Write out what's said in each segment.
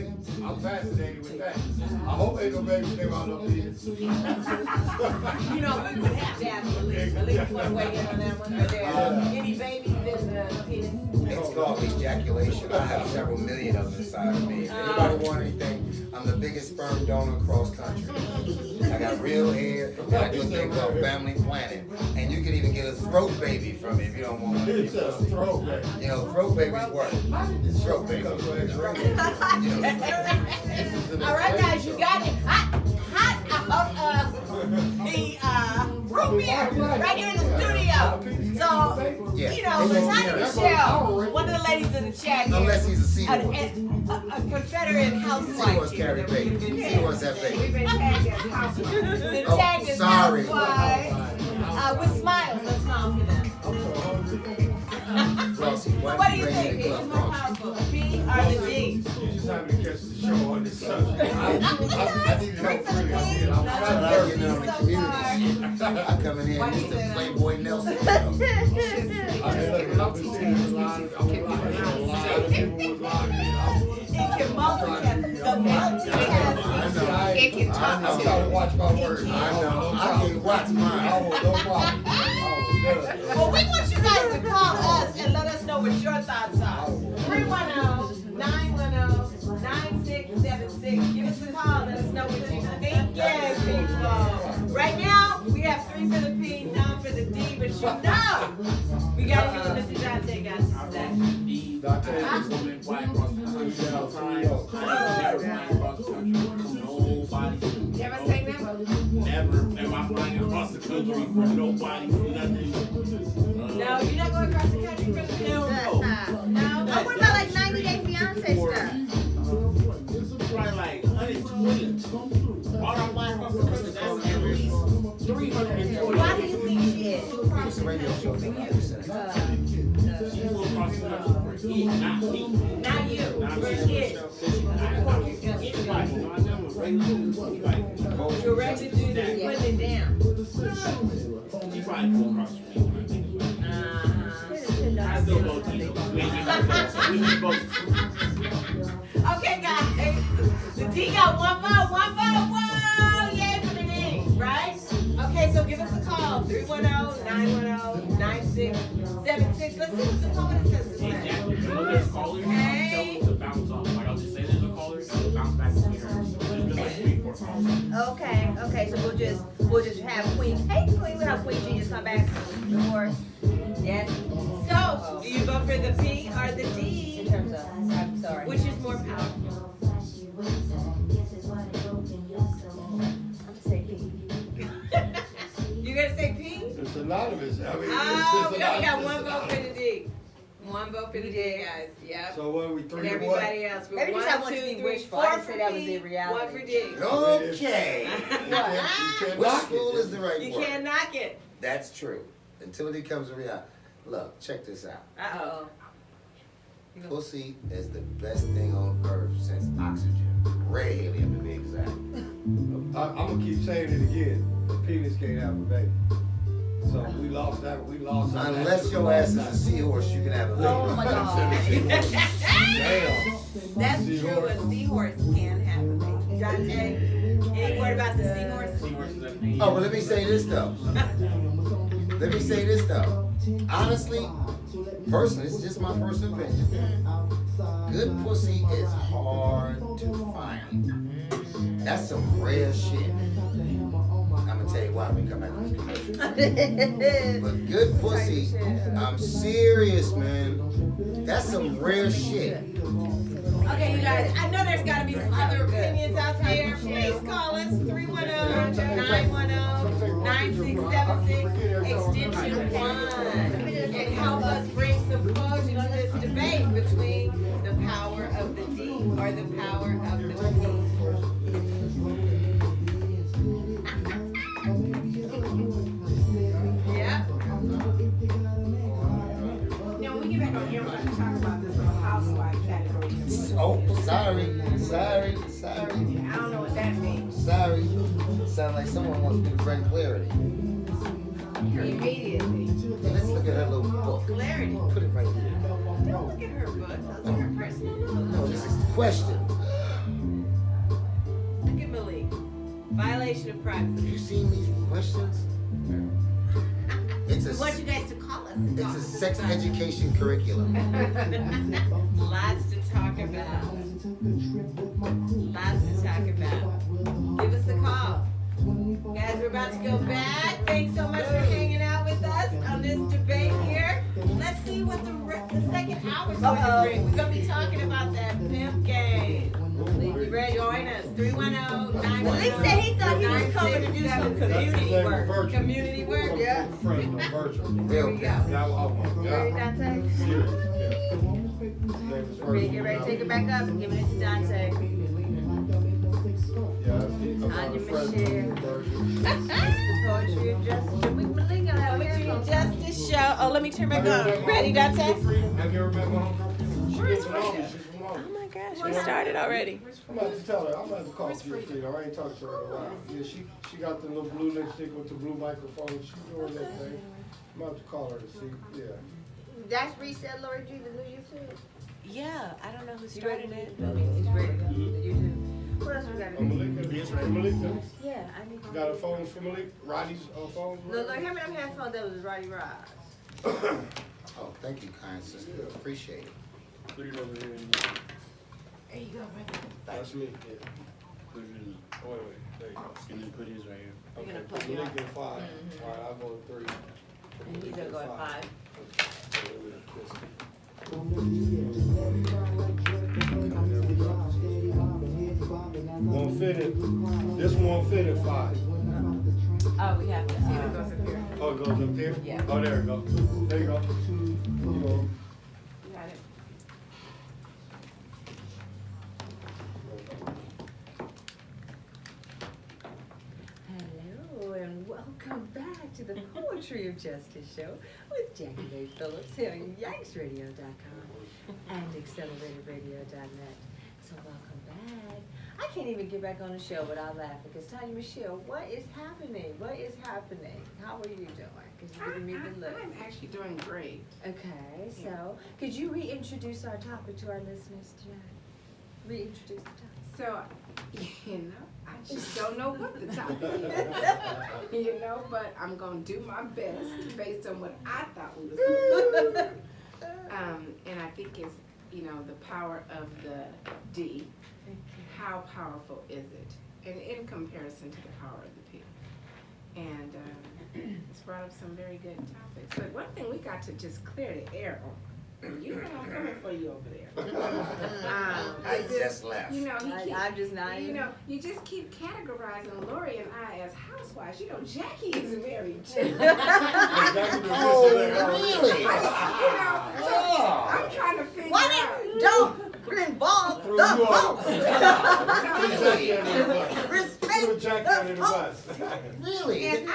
baby. I'm fascinated with that. I hope ain't no baby came out of these. You know, we would have to ask Malik. Malik, you want to weigh in on that one? Are there any babies in the penis? It's called ejaculation. I have several million of them inside of me. If anybody want anything, I'm the biggest sperm donor across country. I got real hair, and I do a thing called family planning. And you can even get a throat baby from me if you don't want one. It's a throat baby. You know, throat babies work. Throat babies. All right, guys, you got it. Hot out the room here, right here in the studio. So, you know, Lasagna Michelle, one of the ladies in the chat here. Unless he's a seahorse. A Confederate housewife. Seahorse carry baby. Seahorse have baby. We've been tagged as housewives. Been Oh, tagged as sorry. housewives. With smiles. Let's smile for them. Flossie, So why what don't do you you bring think? me Who's the more club? powerful, the B or the D? You just happen to catch the show on this subject. I need to know pretty. I'm That's what I trying get to on the community. I come in here and it's the Playboy Nelson show. I'm seeing a lot of people was lying. It can multitask. The multitasking. It can talk I'm trying to watch my words. I know. I can't watch mine. No problem. Well, we want you guys to call us and let us know what your thoughts are. 310-910-9676. Give us a call. Let us know what you think. Yeah, people. Right now, we have 3 for the P, 9 for the D, but you know, we got to hear what Mr. Dante got to say. Dante, Woman flying across the country all the time. Never flying across the country. Nobody. Never say never. Never am I flying across the country for nobody, for nothing. No, you're not going across the country for the Hell no. No. Oh, what about like 90 Day Fiance stuff? Probably like 120. All I'm flying across the country, that's at least 320. Why do you think she is? It's a radio show. She flew across the country for it, not me. Not you. Not For me. kids. Anybody, you know, I never regular like, You're ready to do this, putting it down. she probably flew across the street when I think about it. I still vote Tito. We can vote. Okay, guys. The D got one vote. Whoa, yay for the D, right? Okay, so give us a call. 310-910-9676. Let's see what the comment says to Hey, say. Jackie, when there's callers, tell them to bounce off. Like, I'll just say there's a caller, and bounce back to me. There's been like 3-4 calls. Okay, so we'll just have Queen. Hey, Queen, we'll have Queen G just come back before. Yes. So, do you vote for the P or the D? In terms of, I'm sorry. Which is more powerful? I'm gonna say P. You gonna say P? It's anonymous. I mean, Oh, it's we only got anonymous. one vote for the D. One vote for the D, guys. Yep. So what are we, And 3 to 1? everybody else. Maybe just have one to be wishful. I didn't say that was the reality. 1 for D. Okay. You Which fool is the right You word? can't knock it. That's true. Until it becomes a reality. Look, check this out. Uh-oh. Pussy is the best thing on earth since oxygen. Red helium to be exact. I'm gonna keep saying it again. The penis can't have a baby. So we lost that. We lost that. Unless your ass is a seahorse, you can have a baby. Oh my God. Damn. That's true. A seahorse can have a baby. Dante, any word about the seahorse? Seahorses at the Oh, but let me say this though. Honestly, personally, it's just my personal opinion. Good pussy is hard to find. That's some rare shit. I'm gonna tell you why when we come back from this commercial. But good pussy, I'm serious, man. That's some rare shit. Okay, you guys, I know there's got to be some other opinions out there. Please call us 310-910-9676, extension 1, and help us bring some closure to this debate between the power of the D or the power of the P. Yeah. You know, when we get back on here, we're going to talk about this little housewife category. Oh, sorry. I don't know what that means. Sorry. Sound like someone wants me to bring clarity. Immediately. Let's look at her little book. Clarity. Put it right here. Don't look at her book. Those are her personal books. No, this is the question. violation of Have privacy. you seen these questions? It's We want a you guys to call us. And it's talk a to us sex about it. education curriculum. Lots to talk about. Lots to talk about. Give us a call. Guys, we're about to go back. Thanks so much for hanging out with us on this debate here. Let's see what the second hour's going to bring. We're going to be talking about that pimp game. You ready? Join us. 310-910. Malik said he thought he was coming to do some community work. Virtual. Community work, yeah. Friend, no, virtual. Real we down. Yeah, oh my Ready, God. Dante? Serious, yeah. Name is Ready, get ready, take it back up and giving it to Dante. Yeah, I'm Tanya friend, Michelle. virtual. The poetry of justice. Should we Malik gonna have Poetry a of Justice show. Oh, let me turn back on. Ready, Dante? Have you ever met my homegirl? She's from Albany. She's from Oh Albany. my gosh, we started already. I'm about to tell her. I'm about to call Frida. I ain't talked to her in a while. Yeah, she got the little blue lipstick with the blue microphone. She's doing that thing. I'm about to call her to see. Yeah. That's reset Lori G, the new YouTube. Yeah, I don't know who You ready? started it. It's ready. The YouTube. What else we got to do? Malik, Yeah, I need you got a phone for Malik? Roddy's phone? No, look, him and them headphones, that was Roddy Rod. Oh, thank you, kind sister. Appreciate it. Put it over here. There you go, right That's me. Yeah. Put it in. Oh, wait. There you go. And then put his right here. You're Okay. gonna put Malik your- in 5. All right, I'll go in 3. And he's gonna go at 5. Won't fit it. This one won't fit at 5. Oh, we have to. Oh, it goes up there? Yeah. Oh, there it goes. There you go. You know. You got it. Hello and welcome back to the Poetry of Justice show with Jackie Ray Phillips here on YikesRadio.com and AcceleratorRadio.net. So welcome back. I can't even get back on the show without laughing because Tanya Michelle, what is happening? What is happening? How are you doing? Because you're giving me the look. I'm actually doing great. Okay, so could you reintroduce our topic to our listeners tonight? Reintroduce the topic. So, you know, I just don't know what the topic is, you know, but I'm gonna do my best based on what I thought we was gonna do. And I think it's, you know, the power of the D. How powerful is it? And in comparison to the power of the P. And it's brought up some very good topics. But one thing we got to just clear the air on. You know I'm coming for you over there. I just left. You know, I'm just not you even. know, you just keep categorizing Lori and I as housewives. You know, Jackie is married too. Oh, really? You know, so Oh. I'm trying to figure Why out. didn't don't involve Threw the you off. host? Jackie under the bus. Respect Threw Jackie under the bus. Really? And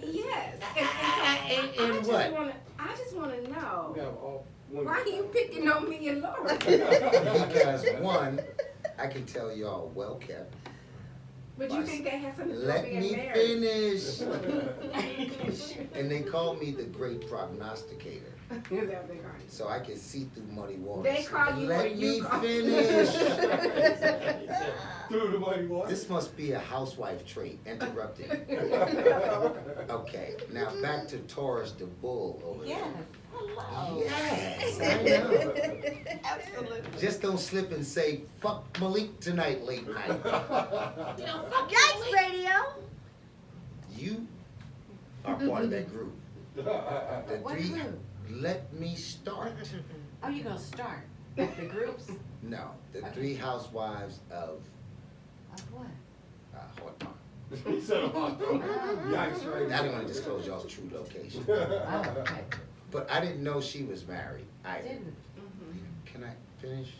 yes, And what? I just want to know We have all women. why are you picking on me and Lori? Because one, I can tell y'all well kept. But you think that has something to do with Let being me married? finish. And they call me the great prognosticator, Is that what they call you? so I can see through muddy waters. They call you or Let you me call- finish. Through the muddy water. This must be a housewife trait, interrupting. Okay, now back to Taurus the bull over there. Yes. Hello. Yes, I know. Absolutely. Just don't slip and say, fuck Malik tonight, late night. You know, fuck Yikes Radio. You are part of that group. The What three, group? let me start. Oh, you gonna start the groups? No, the Okay. three housewives of Of what? Hot Pond. He said a hot dog. Yikes, right? I don't want to disclose y'all's true location. Oh, okay. But I didn't know she was married. I didn't. Can I finish?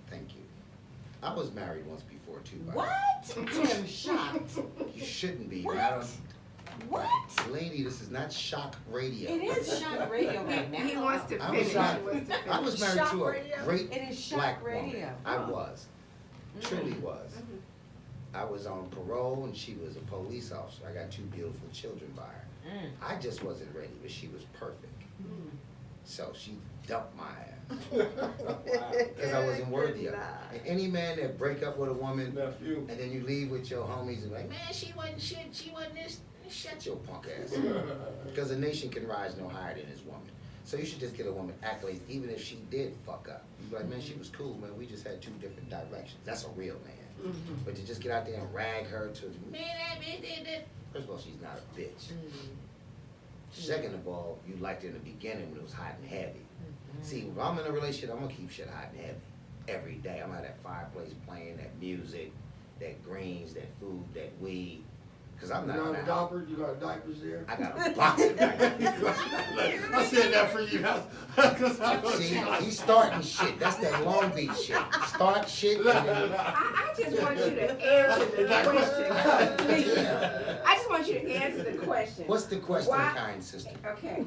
Thank you. I was married once before too. by the way. What? I'm shocked. You shouldn't be. What? I don't- What? Lady, this is not shock radio. It is shock radio right now. He wants to I finish. was He not- wants to I finish. was married Shock to a radio? great It is shock black radio. woman. I was. Truly was. Mhm. I was on parole and she was a police officer. I got 2 beautiful children by her. Mm. I just wasn't ready, but she was perfect. So she dumped my ass. Because I wasn't worthy of it. And any man that break up with a woman Nephew. and then you leave with your homies and like, man, she wasn't shit, she wasn't this. Shut your punk ass up. Because a nation can rise no higher than his woman. So you should just get a woman accolades, even if she did fuck up. You be like, man, she was cool, man. We just had two different directions. That's a real man. But to just get out there and rag her to, man, that bitch did that. First of all, she's not a bitch. Second of all, you liked her in the beginning when it was hot and heavy. See, if I'm in a relationship, I'm gonna keep shit hot and heavy every day. I'm gonna have that fireplace playing, that music, that greens, that food, that weed. Cause I'm not. You got a diaper? You got diapers there? I got a box of diapers. I said that for you. Cause I know See, you like- he's starting shit. That's that Long Beach shit. Start shit. And then, I just want you to answer the question. I just want you to answer the question. what's the question, Why- kind sister? Okay,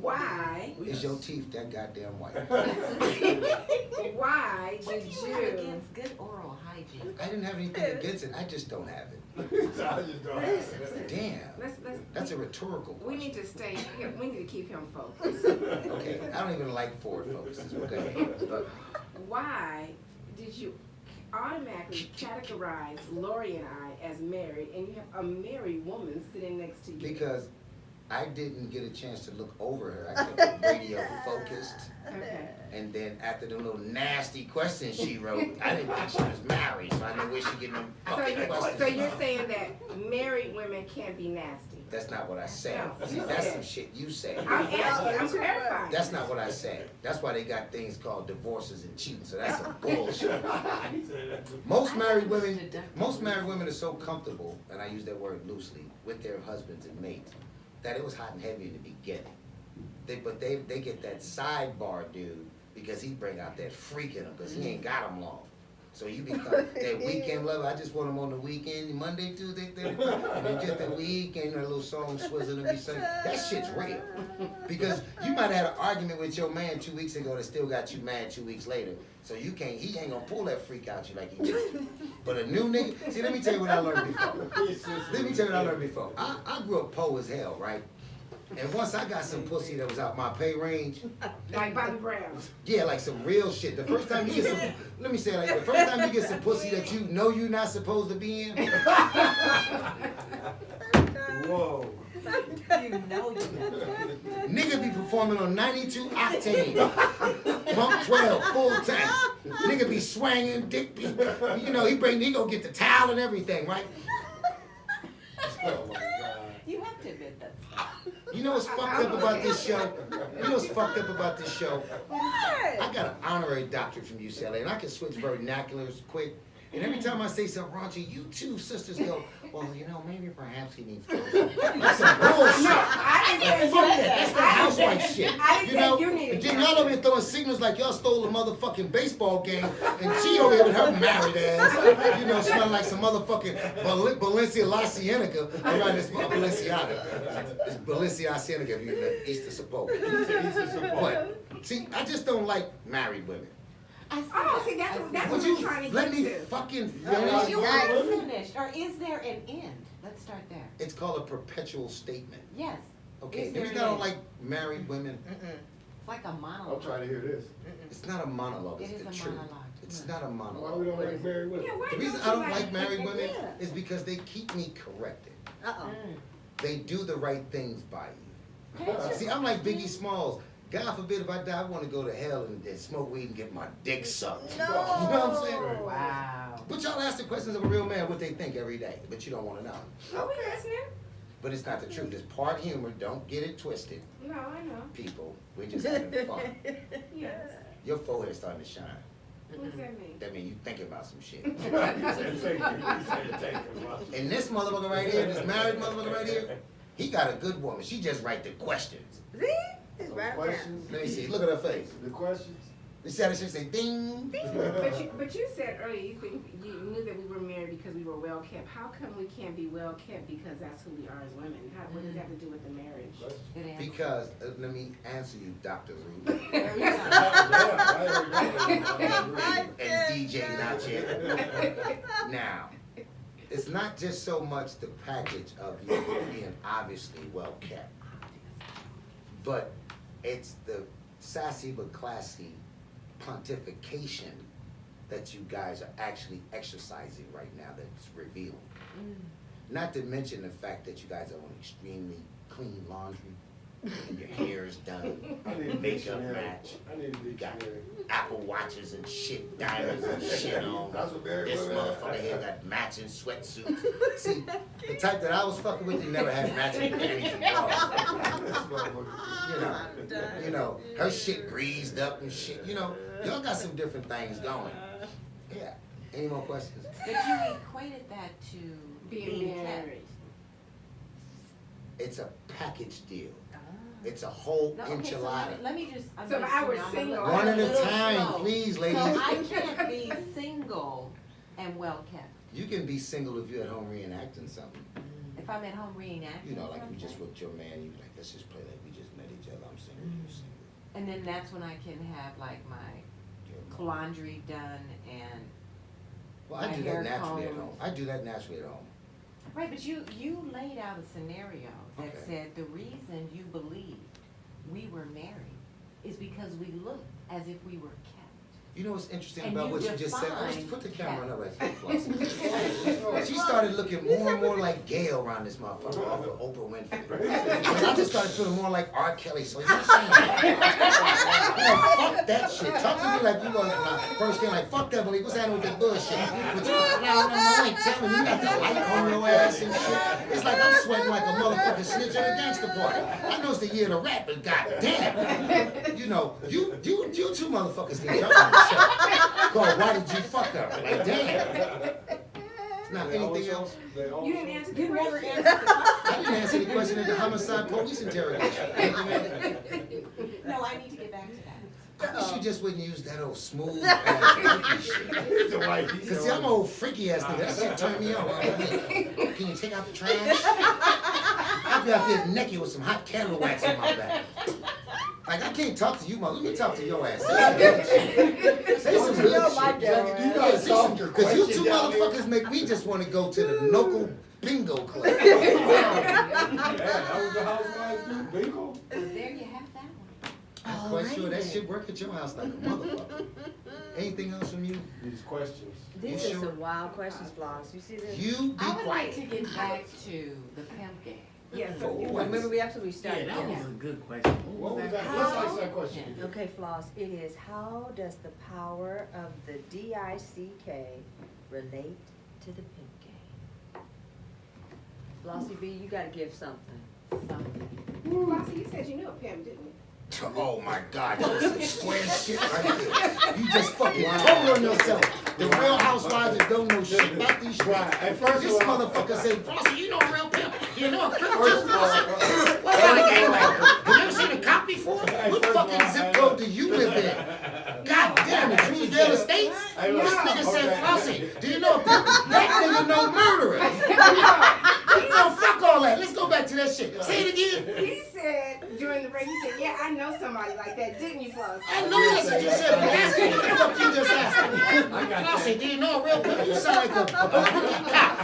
why, Is your teeth that goddamn white? why What did do you have you, against good oral hygiene? I didn't have anything against it. I just don't have it. I just don't have it. Damn. let's, That's a rhetorical we question. need to stay, we need to keep him focused. Okay, I don't even like forward focuses. But go ahead. Why did you automatically categorize Lori and I as married, and you have a married woman sitting next to you? Because I didn't get a chance to look over her. I kept the radio focused. Okay. And then after the little nasty questions she wrote, I didn't think she was married, so I didn't know where she getting them fucking questions. So you're saying that married women can't be nasty? That's not what I said. No, See, you that's said. some shit you say. I'm asking, I'm clarifying. That's not what I said. That's why they got things called divorces and cheating, so that's some bullshit. Most married women are so comfortable, and I use that word loosely, with their husbands and mates, that it was hot and heavy in the beginning. But they get that sidebar dude because he bring out that freak in them because he ain't got them long. So you become that weekend lover. I just want them on the weekend, Monday, Tuesday, Thursday, and then just the weekend, a little song swizzle and be singing. That shit's real. Because you might have had an argument with your man 2 weeks ago that still got you mad 2 weeks later. So he ain't gonna pull that freak out you like he did. But a new nigga, see, let me tell you what I learned before. I grew up poor as hell, right? And once I got some pussy that was out my pay range, Like Bobby Brown. yeah, like some real shit. The first time you get some, let me say it like the first time you get some pussy that you know you're not supposed to be in. Whoa. You know you know. Nigga be performing on 92 octane, pump 12, full tank. Nigga be swanging, dick be, you know, he go get the towel and everything, right? Oh my God. You have to admit that. You know what's fucked up about this show? I got an honorary doctorate from UCLA, and I can switch vernaculars quick. And every time I say something raunchy, you two sisters go, well, you know, maybe perhaps he needs to. That's some bullshit. No, I didn't Fuck say that. That's that housewife shit. I didn't You say know? you needed And then to. y'all over here throwing signals like y'all stole a motherfucking baseball game, and she over here with her married ass, you know, smelling like some motherfucking Balenciaga La Cienega. I'm right, it's Balenciaga. It's Balenciaga Cienega if you live east of Sapporo. But, see, I just don't like married women. Oh, see, that's what Would we're you trying to let get me to. fucking Well, finish? you aren't finished, or is there an end? Let's start there. It's called a perpetual statement. Yes. Okay, Is the there reason an I don't end? like married women, It's like a I'm monologue. trying to hear this. it's not a monologue, It it's is the a truth. monologue. It's not a Why we monologue. don't like married women? Yeah, why The reason don't I you don't like married women is because they keep me corrected. Uh-oh. They do the right things by you. See, I'm like Biggie Smalls. God forbid if I die, I want to go to hell and smoke weed and get my dick sucked. No. You know what I'm saying? Wow. But y'all ask the questions of a real man what they think every day, but you don't want to know. Oh, we listening? But it's not the truth. It's part humor. Don't get it twisted, No, I know. people. We're just having fun. Yes. Your forehead's starting to shine. What does that mean? That means you thinking about some shit. He said, thank you. He said, thank you. And this motherfucker right here, this married motherfucker right here, he got a good woman. She just write the questions. See? It's right there. Questions? Let me see. Look at her face. The questions? They said it should say ding. But you said earlier you knew that we were married because we were well kept. How come we can't be well kept because that's who we are as women? What does that have to do with the marriage? Good answer. Because, let me answer you, Dr. Ruth. There we go. And DJ Not Yet. Now, it's not just so much the package of you being obviously well kept, but it's the sassy but classy pontification that you guys are actually exercising right now that's revealing. Not to mention the fact that you guys are on extremely clean laundry, and your hair is done, I need a makeup dictionary. match, I need a you got dictionary. Apple watches and shit, diamonds and shit on. That's what Barry This was at. motherfucker here got matching sweatsuits. See, the type that I was fucking with, they never had matching panties and drawers. This motherfucker. You know, her shit greased up and shit. You know, y'all got some different things going. Yeah. Any more questions? But you equated that to Being married. kept. It's a package deal. It's a whole No, okay, so enchilada. let me just. I'm So if just, I were I'm a single, little- One I'm at a a little time, slow. please, ladies. So I can't be single and well kept. You can be single if you're at home reenacting something. If I'm at home reenacting. You know, like you something, just with your man, you like, let's just play like we just met each other. I'm single, you're single. and then that's when I can have like my You're- laundry done and. Well, I my do hair that naturally at combs. home. I do that naturally at home. Right, but you laid out a scenario that Okay. said the reason you believed we were married is because we looked as if we were kept. You know what's interesting And about you what you just said? Let's defined put the camera on that. her right there, She started looking more and more like Gail around this motherfucker off of Oprah Winfrey. And I just started feeling more like R. Kelly. So you're saying, fuck that shit. Talk to me like you was first thing, like fuck that, believe what's happening with that bullshit? But you ain't telling me you got that light on your ass and shit. It's like I'm sweating like a motherfucking snitch at a gangster party. I know it's the year of the rap, but goddamn, you know, you two motherfuckers can jump on the show. Called Why Did You Fuck Her? Like damn. Now anything else? You didn't answer the You never question. answered the question. I didn't answer the question at the homicide police interrogation. No, I need to get back to that. I wish you just wouldn't use that old smooth ass wifey shit. He's a white. Cause see, I'm an old freaky ass nigga. That shit turned me on. Can you take out the trash? I'll be out there naked with some hot candle wax in my back. Like I can't talk to you, mother. Let me talk to your ass. Say some good shit. Jackie, do you know how to solve your Cause you question two down here? motherfuckers make me just want to go to the local bingo club. Yeah, that was the housewives do, bingo. Well, there you have that one. I'm quite sure that shit work at your house like a motherfucker. Anything else from you? These questions. These You are sure? some wild questions, Floss. You see this? You be I would like to quiet. get back to the pimp game. Yes. For what? Remember, we actually started. Yeah, that was a good question. What was that? Let's ask that question. Yeah. Okay, Floss, it is how does the power of the DICK relate to the pimp game? Flossie B, you gotta give something. Flossie, you said you knew a pimp, didn't you? Oh my God, that was some square shit right there. You just fucking told on yourself. The real housewives that don't know shit about these shit. Right, and first This of all- motherfucker said, Frosty, you know a real pimp. You know a pimp. First of all, What kind of game like that? Have you ever seen a cop before? Hey, What first of fucking all, zip hey, code look. do you live in? God damn it, Truesdale Estates? Hey, look. This nigga said, Okay. Frosty, do you know a pimp? That nigga know murderers. You know, fuck all that. Let's go back to that shit. Say it again. He said during the break, he said, "Yeah, I know somebody like that, didn't you, Flossie?" I know that's what you said, but ask me what the fuck you just asked me. I got Flossie, that. do you know a real pimp? You sound like a rookie cop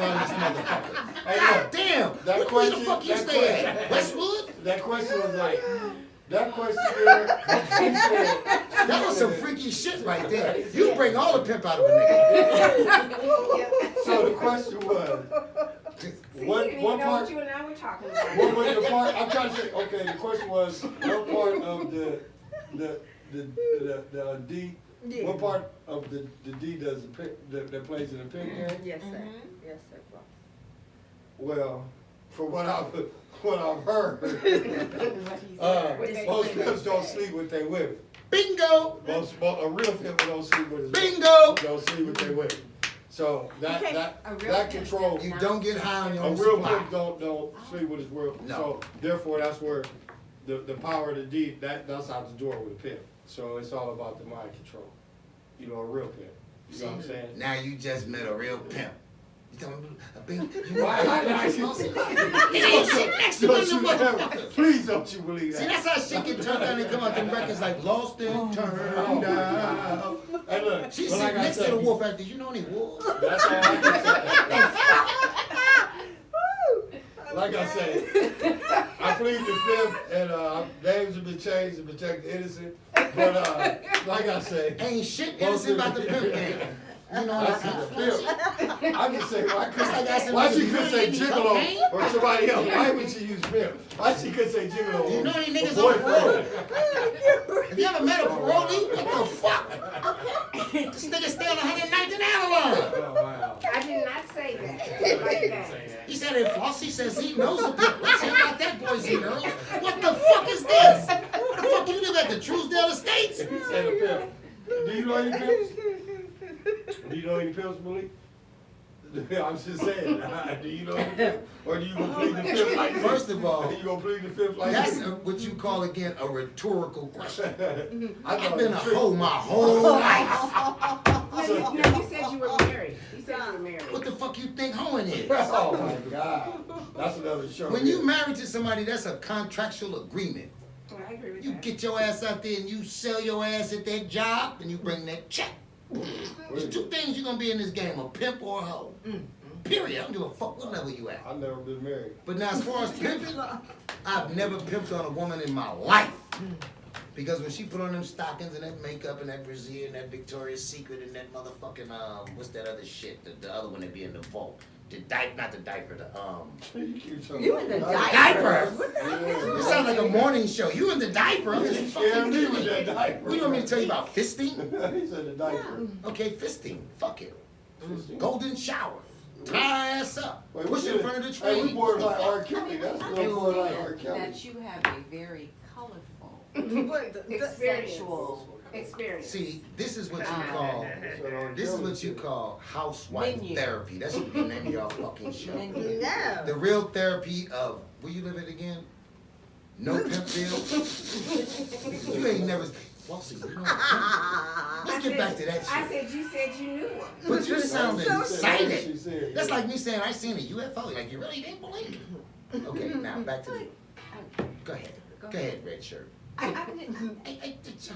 on this motherfucker. Hey, God look, damn. that Where the question- fuck you that stay at? question- Westwood? That question was like, that question there, she said. That was some freaky shit right there. You bring all the pimp out of a nigga. So the question was, See, What- you didn't what even know part- what you and I were talking about. what was the part, I'm trying to say, okay, the question was, what part of the D, what part of the D does the pimp, that plays in the pimp game? Yes, sir. Mhm. Yes, sir, Floss. Well, from what I've heard, What he said. most pimps don't sleep with their women. Bingo! A real pimp don't sleep with his Bingo! don't sleep with their women. So that Okay, that a real that pimp control. does You not don't get high on your A own real supply. pimp don't sleep with his real. No. So therefore, that's where the power of the D that's out the door with a pimp. So it's all about the mind control. You know, a real pimp. You know what I'm saying? Now you just met a real pimp. You talking about a big, you Why- I- It ain't shit next to Don't you one of them ever- motherfuckers. Please don't you believe See, that. that's how shit get turned down and come out them records like Lost and Turned Down. Hey, look. She's but sitting like I next to said, the wolf actor. You know any wolves? That's all I can say. Like I said, I I plead the fifth, and names have been changed to protect the innocent. But like I say, Ain't shit innocent about the pimp game. You know that's what the pimp. I can say why said, she could say "You gigolo cocaine?" or somebody else. Why would she use pimp? Why she could say gigolo? Do you know any or niggas on boyfriend? parole? Have you ever met a parolee? What the fuck? This nigga stay on 119 Avalon. Oh wow. I did not say that like that. He said if Flossie says he knows a pimp. Let's hear about that, boys and girls. What the fuck is this? What the fuck you live at the Truesdale Estates? He said a pimp. Do you know any pimps? Do you know any pimps, Malik? I'm just saying. Do you know any pimps? Or do you gonna plead the fifth like this? First of all, you gonna plead the fifth like that's this? what you call again a rhetorical question. I I've thought been it a was tricky. hoe my whole life. No, you said you were married. You said you were married. What the fuck you think hoeing is? Oh my God. That's another show. When you married to somebody, that's a contractual agreement. Well, I agree with You that. get your ass out there and you sell your ass at that job and you bring that check. There's two things you're gonna be in this game, a pimp or a hoe. Period. I don't give a fuck what level you at. I've never been married. But now as far as pimping, I've never pimped on a woman in my life. Because when she put on them stockings and that makeup and that brassiere and that Victoria's Secret and that motherfucking what's that other shit? The other one that be in the vault. The diaper, not the diaper, the You keep talking You in the about diaper. What the heck? It sounds like a morning show. You in the diaper? I'm just You scared fucking me with kidding. that diaper. What do you want me to tell you about fisting? He said the diaper. Okay, fisting. Fuck it. Fisting. Golden shower. Tie her ass up. Wait, Push we in should- front of the Hey, we tree. bored like R. Kelly. That's a little bored like R. Kelly. That you have a very colorful, What the- Experience. sexual Experience. See, this is what you call That's what R. this is Kelly what you said. call housewife Menu. therapy. That should be the name of your fucking show. menu. No. The real therapy of where you live at again? No Pimpville. You ain't never Flossie, you know what? Let's get back to that I shit. said you said you knew one. But you sounded So She excited. said, That's like me saying I seen a UFO. Like you really didn't believe it. Okay, now back to the. Go ahead. Go ahead, red shirt. Hey, just.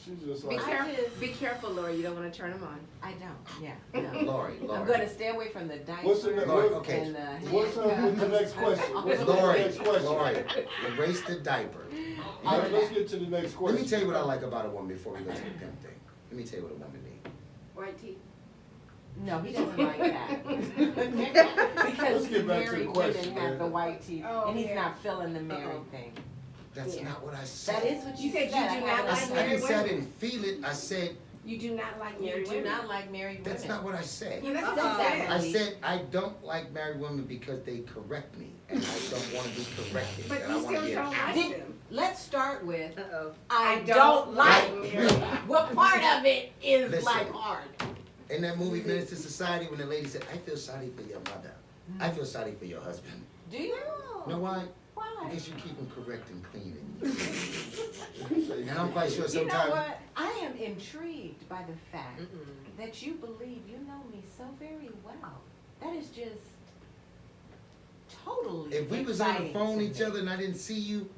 She's just Be like, careful, be careful, Laura. You don't want to turn them on. I don't, yeah, no. Lori. I'm gonna stay away from the diaper. What's the Lori, what- okay. And the What's up with the next question? What's up with the Lori, next question? Lori, erase the diaper. Let's get to the next Let question. me tell you what I like about a woman before we go to the pimp thing. Let me tell you what a woman needs. White tea. No, he doesn't like that. Let's Because get back to the married question, women man. have the white teeth, Oh, and he's yeah. not feeling the married thing. That's Yeah. not what I said. That is what you You said said. you I do have not a- like I married didn't say I women. didn't feel it. I said You do not like You married do women. not like married women. that's not what I said. Yeah, that's You what said I that. I said I don't like married women because they correct me, and I don't want to be corrected. But and I you want to still get don't like Did- them. Let's start with, Uh-oh. I don't like. married. What part of it is Listen. like hard? In that movie Menace to Society, when the lady said, "I feel sorry for your mother, I feel sorry for your husband." Do you? You know why? Why? Because you keep them correct and clean. And I'm quite sure You know sometimes. what? I am intrigued by the fact Mm-mm. that you believe you know me so very well. That is just totally If we was on the exciting phone to each me. other and I didn't see you,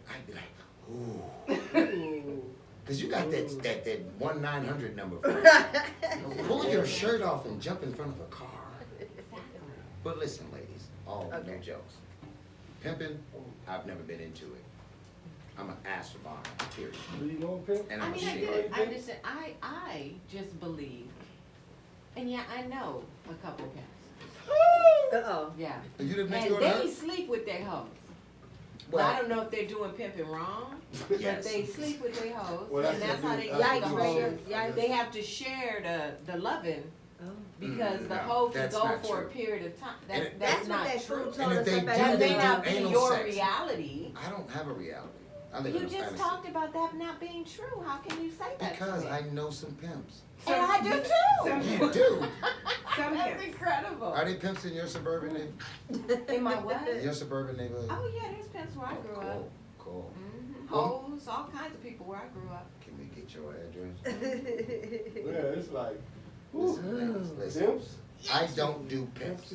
I'd be like, ooh. Ooh. Cause you got that 1-900 number. Pull your shirt off and jump in front of a car. But listen, ladies, all no Okay. jokes. Pimping, I've never been into it. I'm an ass for bond, period. Do you know Pimp? And I I'm a mean, I shit. did. I understand. I just believe, and yeah, I know a couple pimps. Uh-oh. Yeah, You live next and door to her? they sleep with their hoes. Well, I don't know if they're doing pimping wrong, Yes. but they sleep with their hoes, Well, and that's how they that's get Yikes, the what right hoes. here. Yikes. They have to share the loving Oh. because the no, hoe can that's go not for a true. period of time. And That, it- that's That's what not that true. fool told And if us they about do, That the they may do not be anal your sex. reality. I don't have a reality. I live You in a just fantasy. talked about that not being true. How can you say that Because to me? I know some pimps. And I do Some too. You do. Some That's pimps. incredible. Are they pimps in your suburban neighborhood? In my what? Your suburban neighborhood? Oh yeah, there's pimps where I grew up. Cool, cool. Hoes, all kinds of people where I grew up. Can we get your address? Yeah, it's like, Listen, listen. Pimps? I don't do pimps.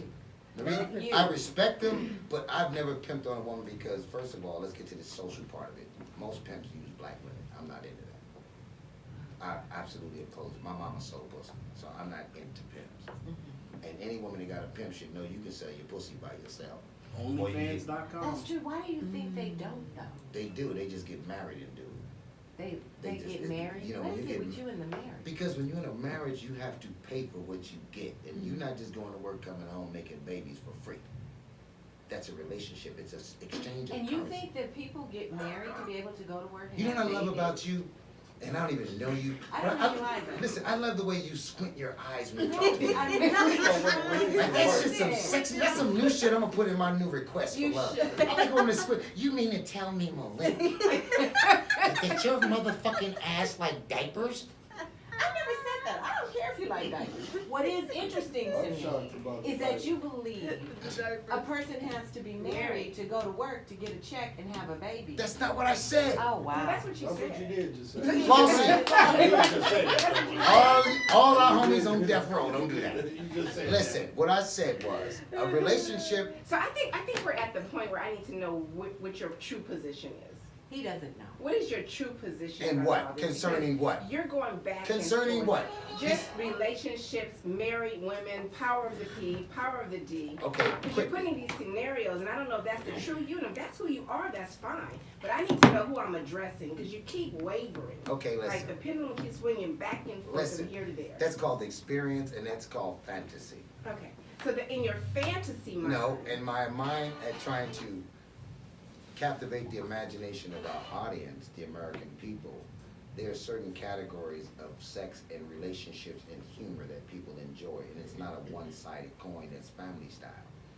The reason- You. I respect them, but I've never pimped on a woman because, first of all, let's get to the social part of it. Most pimps use black women. I'm not into that. I absolutely oppose it. My mama's sold pussy, so I'm not into pimps. And any woman that got a pimp should know you can sell your pussy by yourself. OnlyFans.com. That's true. Why do you think they don't though? They do. They just get married and do it. They They just- get it's- married. you know, What when is you it get- with you and the marriage? Because when you're in a marriage, you have to pay for what you get, and you're not just going to work, coming home, making babies for free. That's a relationship. It's an exchange of And you currency. think that people get married to be able to go to work and You know have what I love babies? about you? And I don't even know you. I but don't know you either. Listen, I love the way you squint your eyes when you No, talk to me. I mean, Like, that's just some sexy, that's some new shit I'm gonna put in my new request for You love. should. I like when they squint. You mean to tell me, Malik, that your motherfucking ass like diapers? I never said that. I don't care if you like diapers. What is interesting to I'm shocked me about is the that you believe a person has to be married Married. to go to work to get a check and have a baby. That's not what I said. Oh, Well, wow. that's what you That's what you said. did just say. Bossy. You just said it. All our homies on death row, don't do that. You just said that. Listen, what I said was, a relationship, So I think we're at the point where I need to know what your true position is. He doesn't know. What is your true position? and about what? all this? Concerning what? Because you're going back. Concerning and what? forth. Just relationships, married women, power of the P, power of the D. Okay, Because quick. you're putting these scenarios, and I don't know if that's the true you. And if that's who you are, that's fine. But I need to know who I'm addressing because you keep wavering. Okay, Like the listen. pendulum keeps swinging back and forth Listen. from here to there. That's called experience, and that's called fantasy. Okay. So in your fantasy mind. No, in my mind, at trying to captivate the imagination of our audience, the American people, there are certain categories of sex and relationships and humor that people enjoy, and it's not a one-sided coin that's family style.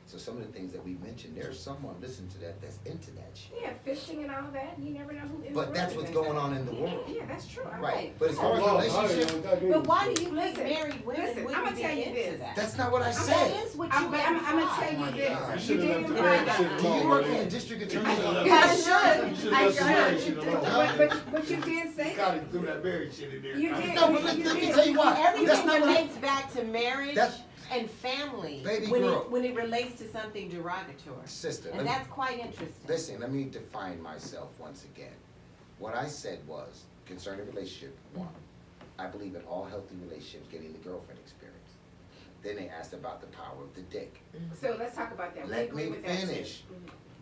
So some of the things that we mentioned, there's someone listening to that that's into that shit. Yeah, fisting and all that. You never know who is. But that's what's going on in the world. Yeah, that's true. I'm Right, but as far as Oh, relationships, But why do you think Listen, married women listen, wouldn't I'ma be tell you into this. that? that's not what I That said. is what you I'm gonna implied. tell you my this. God. You You should have left didn't the find married out. shit Do alone. you work for man. the district You attorney's should have office? left- I should. You should I have left the married should. shit alone. But you did say Gotta do that married shit in there. You did. No, but let me tell you what. That's Everything not what I. relates back to marriage That's- and family Baby when girl. when it relates to something derogatory. Sister, let And me- that's quite interesting. Listen, let me define myself once again. What I said was, concerning relationship, one, I believe in all healthy relationships getting the girlfriend experience. Then they asked about the power of the dick. So let's talk about that. We Let agree me with that too. finish.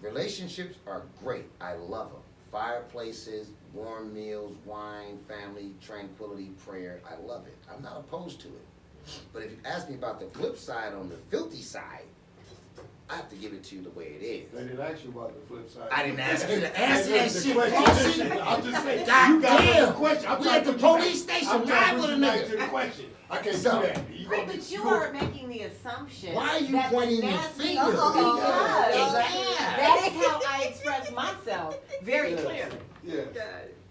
Relationships are great. I love them. Fireplaces, warm meals, wine, family, tranquility, prayer. I love it. I'm not opposed to it. But if you ask me about the flip side, on the filthy side, I have to give it to you the way it is. They didn't ask you about the flip side. I didn't ask you to answer that The shit, question- Flossie. I'm just saying, God you got damn. the question. I'm We trying at the to put you police back- station, I'm trying live to with put a you back nigga. to the question. I can't So- do that. You gonna- But you gonna- are making the assumption. Why are you that the pointing your nasty- finger? Because Yeah. that is how I express myself very Yes. clearly. Yes.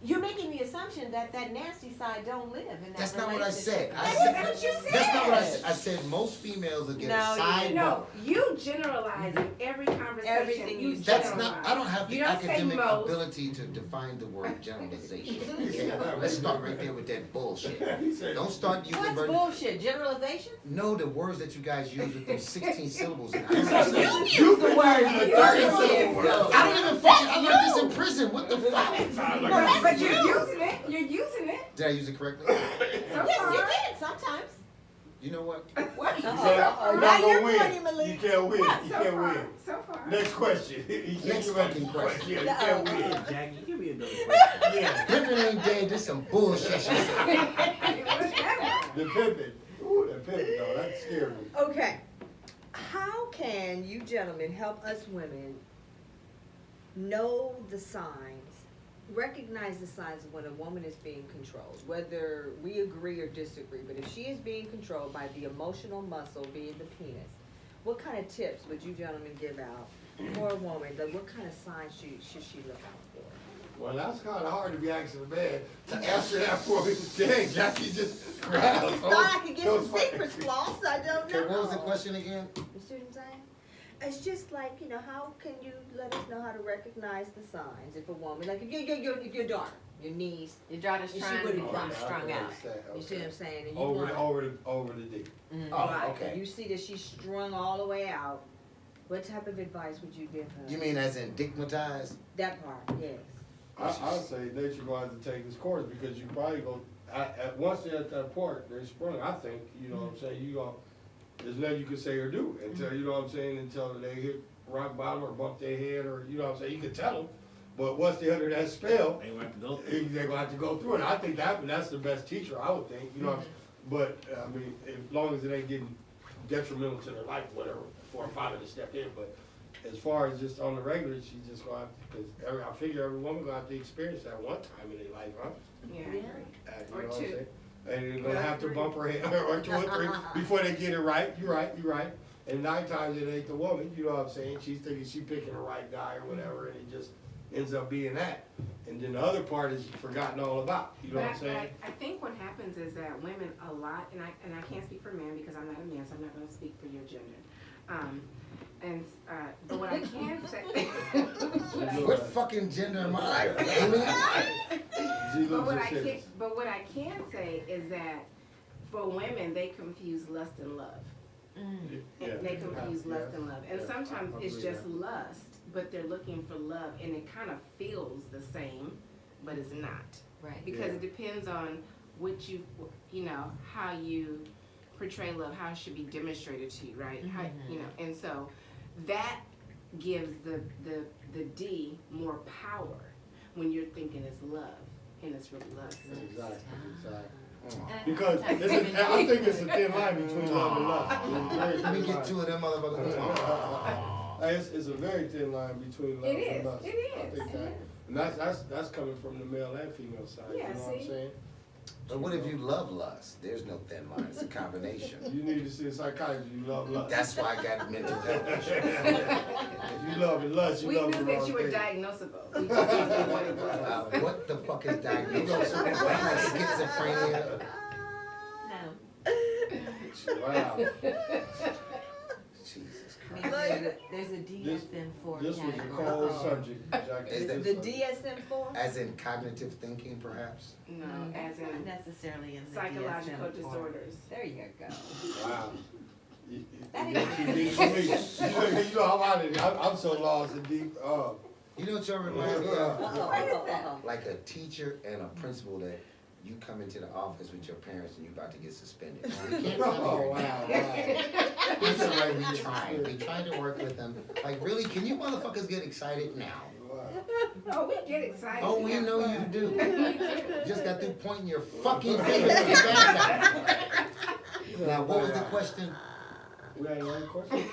You're making the assumption that that nasty side don't live in that That's not what I said. relationship. I That's said what you said. that's not what I said. I said most females will get No, a you side didn't. No, note. you generalize in every conversation. Everything you say. That's generalize. not. I don't have the You don't say academic most. ability to define the word generalization. Okay? Let's start right there with that bullshit. He said- Don't start using What's verb. bullshit? Generalization? No, the words that you guys use with those 16 syllables. And I You don't the word. You said even fucking. I learned this in prison. What the fuck? But you're using it. You're using it. Did I use it correctly? So Yes, far. you did sometimes. You know what? What? You can't- Now you're not you're gonna win. pointing, Malik. You can't win. What? You So can't far. win. So far. Next question. You Next can't fucking win. question. Yeah, you can't win. Jackie, give me another question. Yeah. Pimpin' ain't dead. This some bullshit. She said. What's that? The pimpin'. Ooh, the pimpin' though, that scared me. Okay, how can you gentlemen help us women know the signs, recognize the signs of when a woman is being controlled, whether we agree or disagree, but if she is being controlled by the emotional muscle, being the penis, what kind of tips would you gentlemen give out for a woman, like what kind of signs should she look out for? Well, that's kinda hard to be asking a man to answer that for me. Dang, Jackie just grabbed. I just thought I could get those some secrets, Floss, I don't know. Okay, what was the question again? You see what I'm saying? It's just like, you know, how can you let us know how to recognize the signs if a woman, like if your daughter, your niece, Your daughter's Is she trying with to it? become Okay, strung out. you see what I'm saying? And you Over want, over the dick. Mhm. Oh, right, okay. and you see that she's strung all the way out, what type of advice would you give her? You mean as in digmatized? That part, yes. I'd say nature gonna have to take its course because you probably go, once they're at that point, they're sprung, I think, you know what I'm saying, you gonna, there's nothing you can say or do until, you know what I'm saying, until they hit rock bottom or bump their head or, you know what I'm saying, you can tell them. But once they're under that spell, They want to go through. they're gonna have to go through it. I think that's the best teacher, I would think, you know what I'm saying? But, I mean, as long as it ain't getting detrimental to their life, whatever, for a father to step in, but as far as just on the regular, she's just gonna have to, cause I figure every woman gonna have to experience that one time in their life, huh? Yeah, I Yeah. agree. You Or know what I'm two. saying? And you're gonna Or have to three. bump her head, or 2 or 3, before they get it right, you're right. And 9 times it ain't the woman, you know what I'm saying? She's thinking she picking the right guy or whatever, and it just ends up being that. And then the other part is forgotten all about, you know what I'm saying? I think what happens is that women a lot, and I can't speak for men because I'm not a man, so I'm not gonna speak for your gender. But what I can say. What fucking gender am I? Alien? Zero But just said what I can say is that for women, they confuse lust and love. Yeah. They confuse Yeah. lust and love. And Yeah. sometimes I it's agree just lust, but they're looking for love, and it kind of feels the same, but it's not. Right. Because Yeah. it depends on what you know, how you portray love, how it should be demonstrated to you, right? How, you know, and so that gives the D more power when you're thinking it's love, and it's really lust. Exactly. And Because I think it's a thin line between love and lust. Let me get 2 of them motherfuckers. It's a very thin line between love It and is, lust. it I is, think it that, is. and that's coming from the male and female side, you know Yeah, what I'm see? saying? But what if you love lust? There's no thin line, it's a combination. You need to see a psychiatrist, you love lust. That's why I got mental health issues. If you love lust, you We love knew the that wrong you were thing. diagnosable. We just didn't know what it was. What the fuck is diagnosed? Like schizophrenia? No. Wow. Jesus I mean, Christ. there's a DSM-4 This was a category. cold subject, Jackie. Is The that- DSM-4? As in cognitive thinking, perhaps? No, Mm, as not in necessarily in the psychological DSM-4. disorders. There you go. Wow. That You is- too deep for me. You know how I did. I'm so lost and deep. You know what y'all remind me of? What is that? Like a teacher and a principal that you come into the office with your parents and you're about to get suspended. We can't come Oh, here. wow. It's all right, we tried to work with them. Like, really, can you motherfuckers get excited now? Oh, we get excited. Oh, We we have know fun. you do. We do. You just got through pointing your fucking finger at the bad guy. Now, what was the question? We got another question?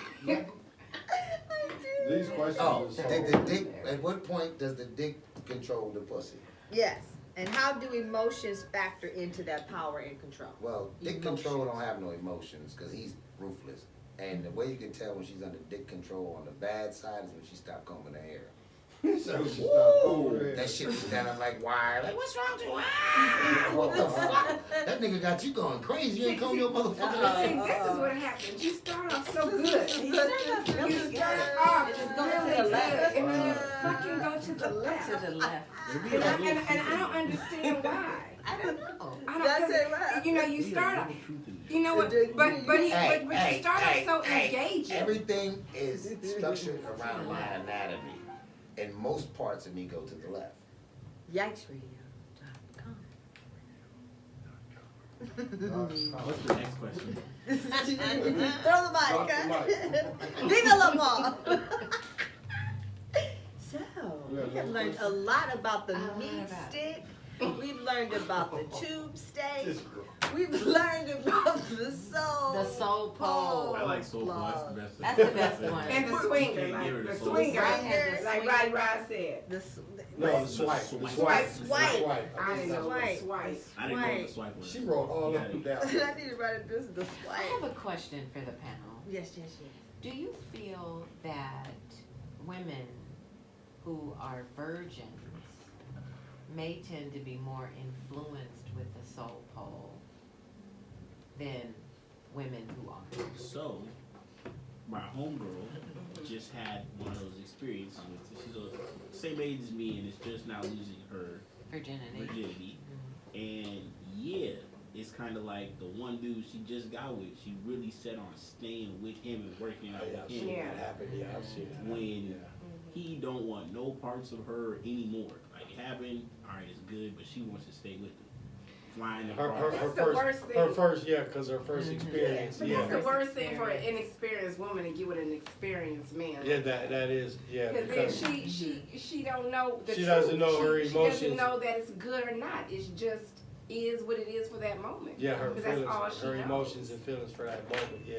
These questions Oh, are so. the dick, at what point does the dick control the pussy? Yes. And how do emotions factor into that power and control? Well, dick control don't have no emotions, cause he's ruthless. And the way you can tell when she's under dick control on the bad side is when she stopped combing her hair. So she stopped over there. That shit was standing like wire. Like, what's wrong with you? Ah, what the fuck? That nigga got you going crazy. You ain't comb your motherfucking See, hair. this is what happens. You start off so good. You start off really You good. start off It just goes really to the good, left. and then you fucking go to the To left. the left. And I don't understand why. I don't know. I don't, That's 'cause, it, right. you know, you start off, you know what, Hey, but you start off so hey, engaging. everything is structured around my anatomy. And most parts of me go to the left. YikesRadio.com. What's the next question? Throw the Drop mic, the huh? Viva la mom! So, Yeah, we have no learned a question. lot about the A lot meat about it. stick. We've learned about the tube steak. This- We've learned about the soul. The soul pole. I like soul pole. That's the best. That's the best one. And the swinger, like the swinger, Right hand, the like swinger. Roddy Rod said. The s- No, the swipe. Swipe. The swipe. Swipe. The swipe. I didn't know what Swipe. swipe. I didn't know what the swipe was. She wrote all of them down. I need to write it. This is the I have swipe. a question for the panel. Yes, yes, yes. Do you feel that women who are virgins may tend to be more influenced with the soul pole than women who aren't? So, my homegirl just had one of those experiences. She's the same age as me and is just now losing her Virginity. virginity. And yeah, it's kind of like the one dude she just got with. She really set on staying with him and working out I've with him. seen Yeah. that happen. Yeah, I've seen that. happen. When he don't want no parts of her anymore. Like it happened, all right, it's good, but she wants to stay with him. flying Her across. That's the worst thing. her first, yeah, cause her first experience, But yeah. that's the worst thing for an inexperienced woman to get with an experienced man. Yeah, that is, yeah, Because then because she don't know the She truth. doesn't know her She emotions. doesn't know that it's good or not. It's just is what it is for that moment. yeah, her Because that's all feelings, she her knows. emotions and feelings for that moment, yeah.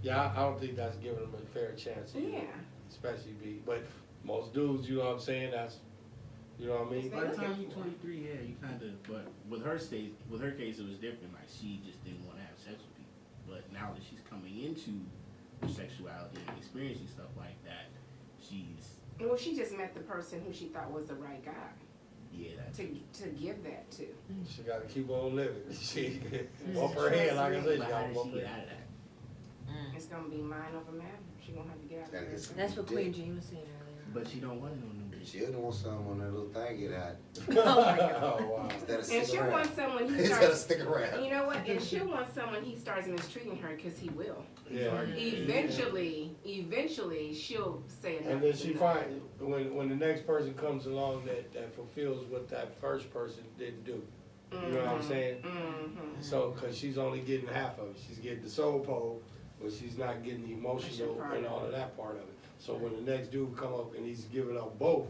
Yeah, I don't think that's giving them a fair chance either, Yeah. especially but most dudes, you know what I'm saying, that's, you know what I mean? By the time you're 23, yeah, you kind of. But with her case, it was different. Like she just didn't want to have sex with people. But now that she's coming into her sexuality and experiencing stuff like that, she's Well, she just met the person who she thought was the right guy that's to give that to. She gotta keep on living. She bump her head, like I said, she But how gotta did bump she her get out head. of that? It's gonna be mind over matter. She gonna have to get out Gotta of get there. some That's what dick. Queen Jean was saying earlier. But she don't want it on them. She didn't want something when that little thing get hot. Oh my God. Oh, wow. Instead of And stick she'll around. want someone he Instead of starts. stick around. You know what? And she'll want someone he starts mistreating her because he will. Yeah. Eventually, she'll say enough. And then is she enough. find, when the next person comes along that fulfills what that first person didn't do. You know what I'm saying? Mm-hmm. So, cause she's only getting half of it. She's getting the soul pole, but she's not getting the emotional part and of all of that part of it. So when the next dude come up and he's giving up both,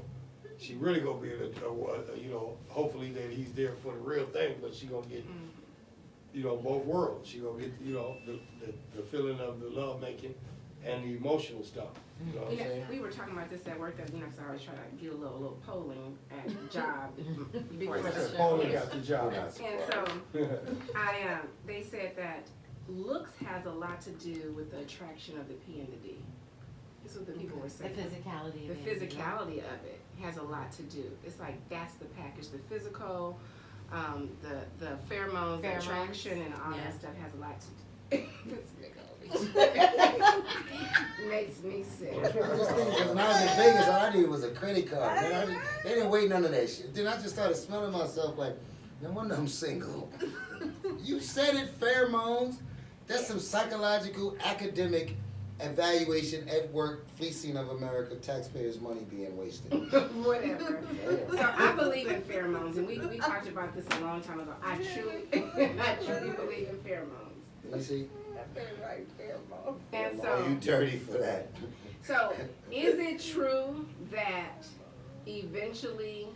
she really gonna be able to, you know, hopefully that he's there for the real thing, but she gonna get, you know, both worlds. She gonna get, you know, the feeling of the love making and the emotional stuff. You know what I'm You know, saying? we were talking about this at work, that, you know, so I always try to get a little polling at the job before I the said, show. Paulie got the job. And so, they said that looks has a lot to do with the attraction of the P and the D. That's what the people were The saying. physicality The of it. physicality of it has a lot to do. It's like that's the package. The physical, the pheromones, the Pheromones, attraction, and all yeah. that stuff has a lot to do. Makes me sick. I just think, cause when I was in Vegas, all I needed was a credit card. Man, they didn't wait none of that shit. Then I just started smelling myself like, no wonder I'm single. You said it, pheromones. That's some psychological, academic evaluation at work, fleecing of America, taxpayers' money being wasted. Whatever. So I believe in pheromones, and we talked about this a long time ago. I truly believe in pheromones. You see? And Oh, you so, dirty for that. so is it true that eventually,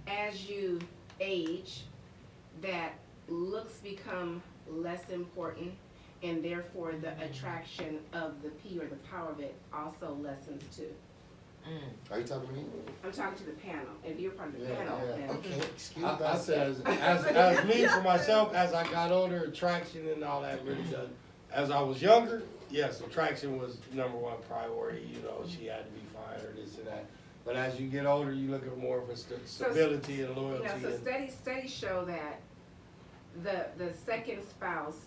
as you age, that looks become less important, and therefore the attraction of the P or the power of it also lessens too? Are you talking to me? I'm talking to the panel. If you're part of the Yeah, panel, yeah. then Okay, excuse me. I said, as me for myself, as I got older, attraction and all that really does. As I was younger, yes, attraction was number one priority. You know, she had to be fine or this and that. But as you get older, you look at more for stability and loyalty. you know, so and, studies show that the second spouse,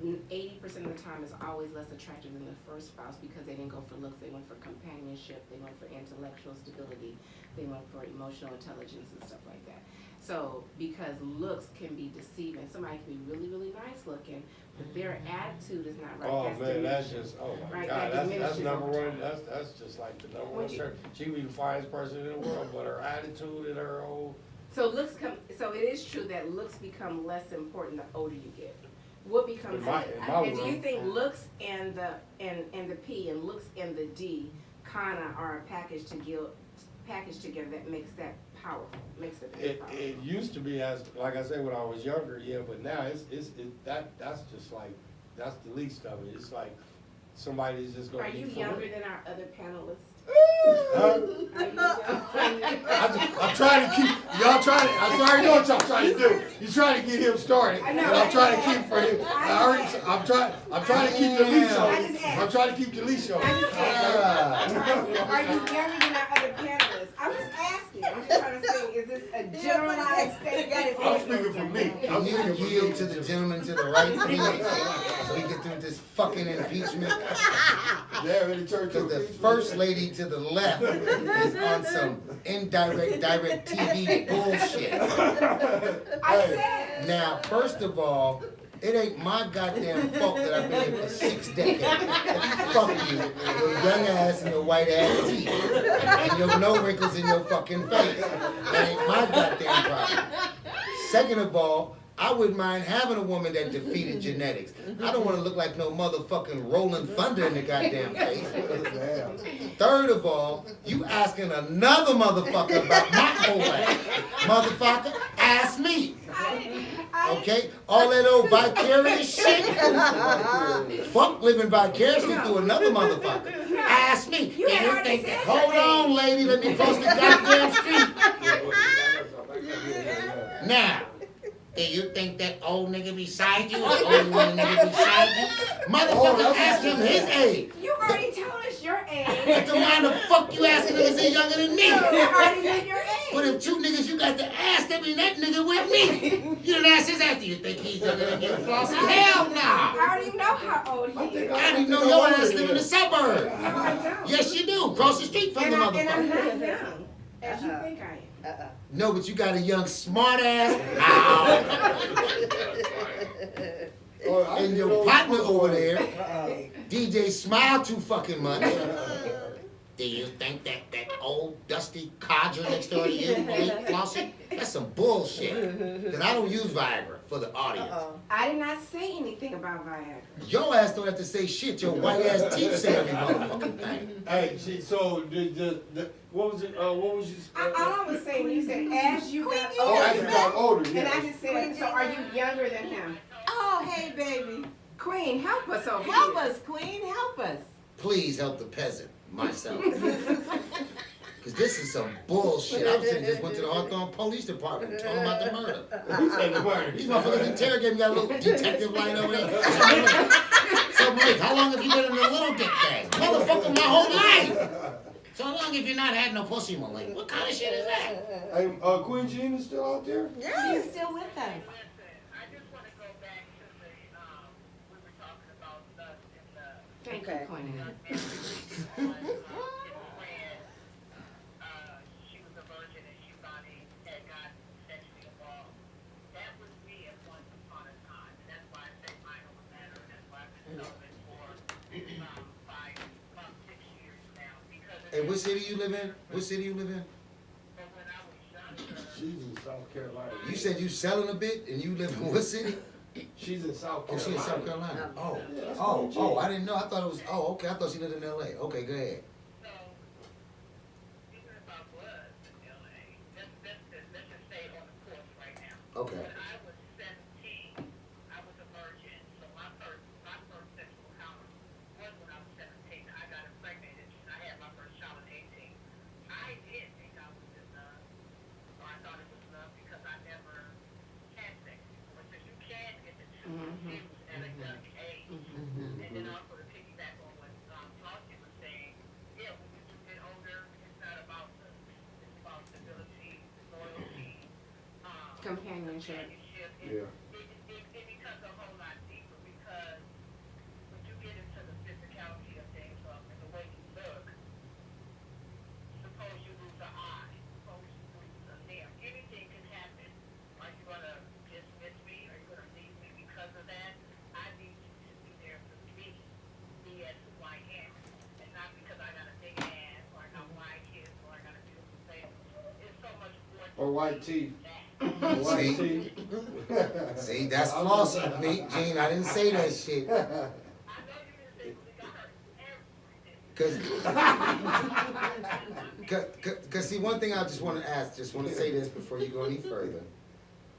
80% of the time, is always less attractive than the first spouse because they didn't go for looks, they went for companionship, they went for intellectual stability, they went for emotional intelligence and stuff like that. So, because looks can be deceiving, somebody can be really, really nice looking, but their attitude is not right. oh That's man, that's diminishing. just, oh my Right, God, that that's diminishes number over one, time. that's just like the number Would one you- shirt. She be the finest person in the world, but her attitude and her whole, So so it is true that looks become less important the older you get. What becomes, In my and do you world. think looks and the P and looks and the D kinda are a package together that makes that powerful, makes it very powerful? it used to be as, like I said, when I was younger, yeah, but now that's just like, that's the least of it. It's like somebody's just gonna Are be you for younger it. than our other panelists? Huh? Are you younger? I'm trying to keep, y'all trying to, I already know what y'all trying to do. You're trying to get him started, I and know. I'm trying to keep for him. I'm trying to keep the leash I on. just asked. I'm trying to keep the leash on. I just asked. Ah. Are you younger than our other panelists? I'm just asking, I'm just trying to say, is this a generalized statement? I'm speaking for me. I'm Can you speaking for yield me. to the gentleman to the right, please? So we get through this fucking impeachment? Yeah, really turned to Cause the a piece. first lady to the left is on some indirect, direct TV bullshit. I said. Now, first of all, It ain't my goddamn fault that I've been here for 6 decades. Fuck you, your young ass and your white ass teeth, and your no wrinkles in your fucking face. That ain't my goddamn problem. Second of all, I wouldn't mind having a woman that defeated genetics. I don't want to look like no motherfucking rolling thunder in the goddamn face. Damn. Third of all, you asking another motherfucker about my whole life. Motherfucker, ask me. Okay? All that old vicarious shit. Fuck living vicariously through another motherfucker. Ask me. Do you think that? Hold on, lady. Let me cross the goddamn street. Now. Do you think that old nigga beside you or old woman nigga beside you? Motherfucker, ask him his age. You already told us your age. But then why the fuck you asking him if he's younger than me? You already knew your But age. if 2 niggas you got to ask, that mean that nigga with me. You done ask his age. Do you think he's younger than you, Flossie? Hell no. I already know how old he is. I didn't know your ass live in the suburbs. No, I don't. Yes, you do. Cross the street from the And I'm motherfucker. not young, as you think I am. No, but you got a young smart ass. Ow. And your partner over there, DJ Smile too fucking much. Do you think that old dusty codger next door to you, Flossie? That's some bullshit. Cause I don't use Viagra for the audience. I did not say anything about Viagra. Your ass don't have to say shit. Your white ass teeth say every motherfucking thing. Hey, so what was it? What was you? All I was saying, you said as you got Oh, as you got older. older, And I yeah. just said, so are you younger than him? Oh, hey, baby. Queen, help us over Help here. us, Queen. Help us. Please help the peasant, myself. Cause this is some bullshit. I just went to the Hawthorne Police Department and told them about the murder. He said the murder. These motherfuckers interrogating me, got a little detective light over there. So Mike, how long have you been in the little dick thing? Motherfucker, my whole life. So long have you not had no pussy, Malik? What kind of shit is that? Hey, Queen Jean is still out there? She's still with us. I just want to go back to the, we were talking about us in the, Thank Okay. you, Queen. she was a virgin and she finally had gotten sexually involved. That was me at once upon a time, and that's why I say mine don't matter, and that's why I've been celibate for about 6 years now, because Hey, what city you live in? What city you live in? but when I was younger, She's in South Carolina. You said you selling a bit and you live in what city? She's in South Oh, Carolina. she in South Carolina. Oh, Yeah, that's oh, Queen Jean. I didn't know. I thought it was, okay, I thought she lived in LA. Okay, go ahead. so, thinking about blood in LA, let's just stay on the course right now. Okay. When I was 17, I was a virgin, so my first sexual encounter was when I was 17. I got impregnated, and I had my first child at 18. I did think I was in love, or I thought it was love, because I never had sex before. So you can get the two confused at a young age. And then also to piggyback on what Flossie was saying, yeah, when you do get older, it's not about it's about stability, loyalty, Companionship. Yeah. It becomes a whole lot deeper, because when you get into the physicality of things and the way you look, suppose you lose an eye, suppose you lose a nail, anything can happen. Are you gonna dismiss me? Are you gonna leave me because of that? I need you to be there for me as who I am, and not because I got a big ass or I got white kids or I got a beautiful face. It's so much more to Or white teeth. that. White See? teeth. See, that's Flossie, me, Gene. I didn't say that shit. I know you didn't say we got her everything. Cause see, one thing I just want to ask, just want to say this before you go any further.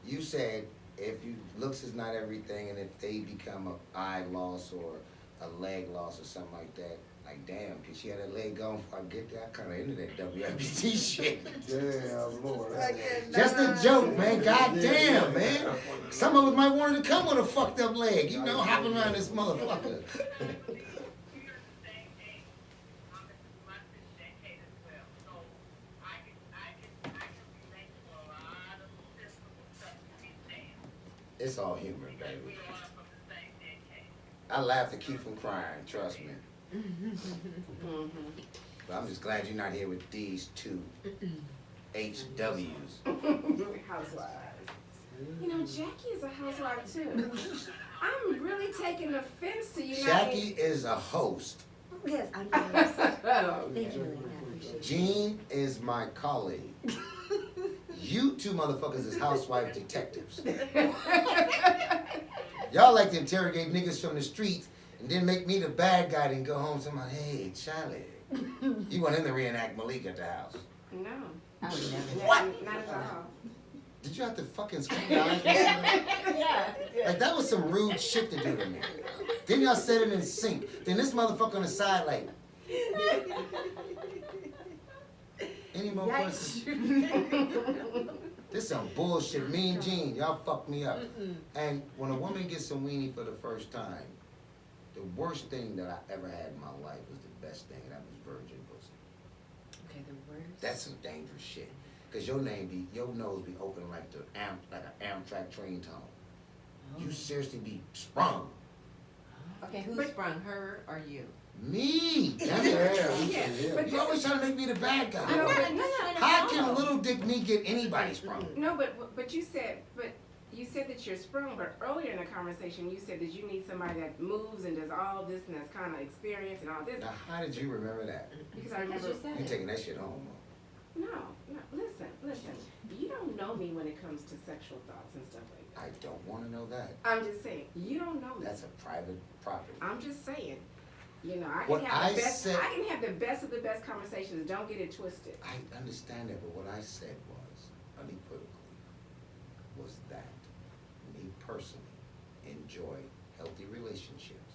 You said if you looks is not everything, and if they become an eye loss or a leg loss or something like that, like damn, cause she had a leg gone before I get there. I kind of into that WFT shit. Damn, Lord. Just a joke, man. God damn, man. Some of us might want her to come with a fucked up leg, you know, hopping around this motherfucker. It's all humor, baby. I laugh to keep from crying, trust me. But I'm just glad you're not here with these two HWs. Housewives. You know, Jackie is a housewife too. I'm really taking offense to you. Jackie is a host. Yes, I'm jealous. Oh, Thank you, Lily. I appreciate it. Jean is my colleague. You two motherfuckers is housewife detectives. Y'all like to interrogate niggas from the streets and then make me the bad guy and go home to my, hey, Charlie. You want him to reenact Malik at the house. No. I would never. What? Not at all. Did you have to fucking scrutinize me? Yeah. Like, that was some rude shit to do to me. Then y'all said it in sync. Then this motherfucker on the side like, any more questions? This some bullshit. Mean Gene, y'all fucked me up. And when a woman gets some weenie for the first time, the worst thing that I ever had in my life was the best thing, and that was virgin pussy. Okay, the worst. That's some dangerous shit. Cause your nose be open like an Amtrak train tunnel. You seriously be sprung. Okay, who sprung, her or you? Me! That's Yeah, but you always trying to make me the bad guy. No, but- How can little dick me get anybody sprung? No, but you said that you're sprung. But earlier in the conversation, you said that you need somebody that moves and does all this and that's kind of experienced and all this. Now, how did you remember that? Because I remember. You said You it. taking that shit home? No, listen. You don't know me when it comes to sexual thoughts and stuff like that. I don't want to know that. I'm just saying, you don't know me. That's a private property. I'm just saying. You know, I What can have the I best. said- I can have the best of the best conversations. Don't get it twisted. I understand that, but what I said was, unequivocally, was that me personally enjoy healthy relationships.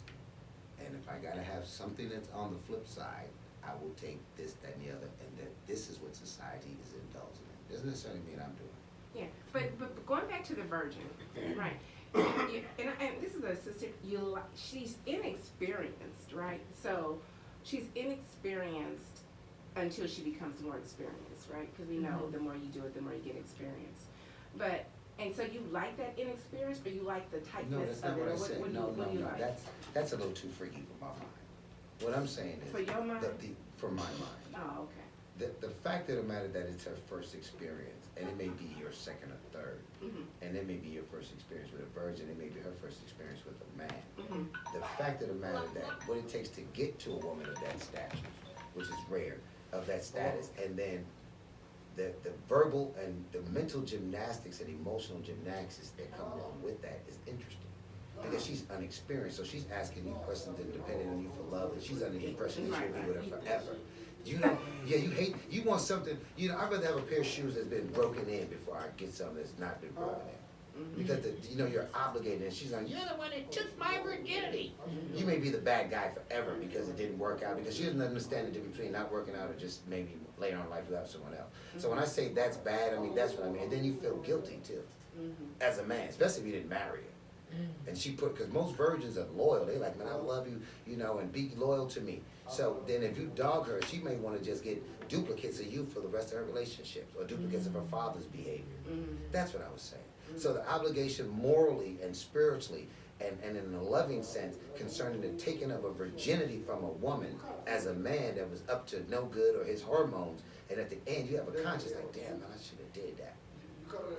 And if I gotta have something that's on the flip side, I will take this, that, and the other, and that this is what society is indulging in. Doesn't necessarily mean I'm doing it. Yeah, but going back to the virgin, right? And this is a sister. She's inexperienced, right? So she's inexperienced until she becomes more experienced, right? Because we know the more you do it, the more you get experience. And so you like that inexperience, or you like the No, tightness that's not of it, what or I said. what No, do you like? that's a little too freaky for my mind. What I'm saying is. For your mind? For my mind. Oh, okay. The fact of the matter that it's her first experience, and it may be your second or third, Mhm. and it may be your first experience with a virgin, it may be her first experience with a man. Mhm. The fact of the matter that what it takes to get to a woman of that stature, which is rare, of that status, and then the verbal and the mental gymnastics and emotional gymnastics that come along with that is interesting. Because she's unexperienced, so she's asking you questions and depending on you for love, and she's under the impression that she'll be with her forever. You know, yeah, you want something, I'd rather have a pair of shoes that's been broken in before I get something that's not been broken in. Because, you're obligated, and she's like, you're the one that took my virginity. You may be the bad guy forever because it didn't work out, because she doesn't understand the difference between not working out or just maybe later on in life without someone else. So when I say that's bad, I mean, that's what I mean. And then you feel guilty too, as a man, especially if you didn't marry her. And she because most virgins are loyal. They like, man, I love you, and be loyal to me. So then if you dog her, she may want to just get duplicates of you for the rest of her relationships or duplicates of her father's behavior. That's what I was saying. So the obligation morally and spiritually and in a loving sense concerning the taking of a virginity from a woman as a man that was up to no good or his hormones, and at the end you have a conscience like, damn, man, I should have did that.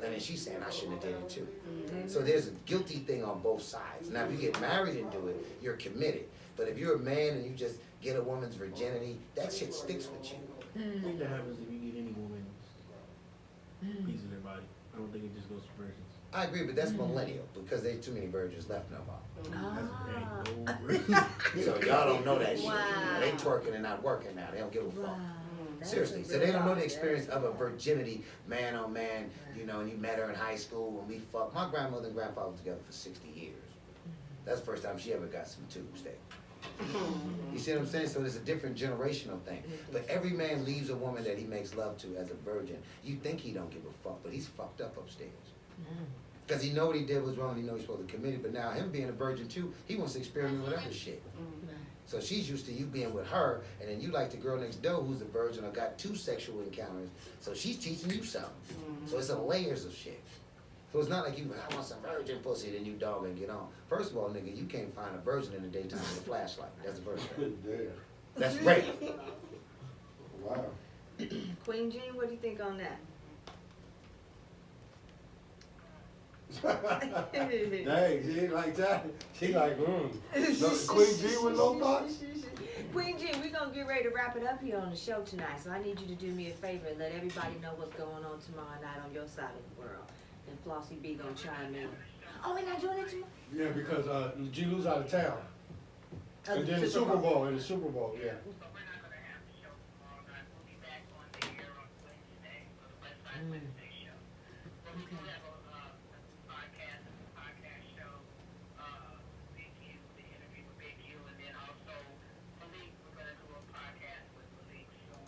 And then she's saying I shouldn't have did it too. So there's a guilty thing on both sides. Now if you get married and do it, you're committed. But if you're a man and you just get a woman's virginity, that shit sticks with you. I think that happens if you get any woman's piece of their body. I don't think it just goes for virgins. I agree, but that's millennial because there's too many virgins left no more. So y'all don't know that shit. Wow. They twerking and not working now. They don't give a fuck. Wow. That's Seriously, a so they don't know the real experience thought of a virginity, man on man, and you met her in high school when we fucked. My grandmother and grandfather were together for 60 years. That's the first time she ever got some tubes there. You see what I'm saying? So it's a different generational thing. But every man leaves a woman that he makes love to as a virgin. You think he don't give a fuck, but he's fucked up upstairs. Because he know what he did was wrong, he know he's supposed to commit it, but now him being a virgin too, he wants to experiment with other shit. So she's used to you being with her, and then you like the girl next door who's a virgin or got 2 sexual encounters, so she's teaching you something. So it's a layers of shit. So it's not like I want some virgin pussy, then you dog and get on. First of all, nigga, you can't find a virgin in the daytime with a flashlight. That's the first thing. Damn. That's rape. Wow. Queen Jean, what do you think on that? Dang, she ain't like that. She like, No, Queen G with no thoughts? Queen G, we're gonna get ready to wrap it up here on the show tonight, so I need you to do me a favor and let everybody know what's going on tomorrow night on your side of the world. And Flossie B gonna chime in. Oh, we're not doing it tomorrow? Yeah, because G Lou's out of town. And then the Super Bowl, yeah. So we're not gonna have the show tomorrow night. We'll be back on the air on Wednesday for the West Side Wednesday show. But we do have a podcast show, Big U, the interview with Big U, and then also Malik, we're gonna do a podcast with Malik soon.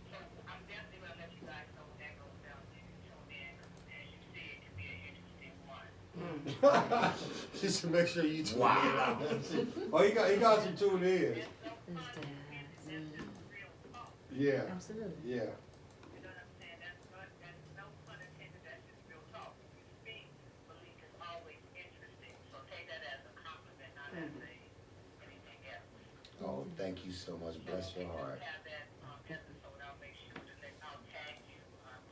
So I'm definitely gonna let you guys know when that goes down. You can tune in, as you see, it could be an interesting one. Just to make sure you tune Wow. in. Oh, he got you tuned in. There's no fun in it. That's just real talk. Yeah, Absolutely. yeah. You know what I'm saying? That's no pun intended. That's just real talk. When you speak, Malik is always interesting. So take that as a compliment, not as anything else. Oh, thank you so much. Bless your heart. Have that episode. I'll make sure I'll tag you,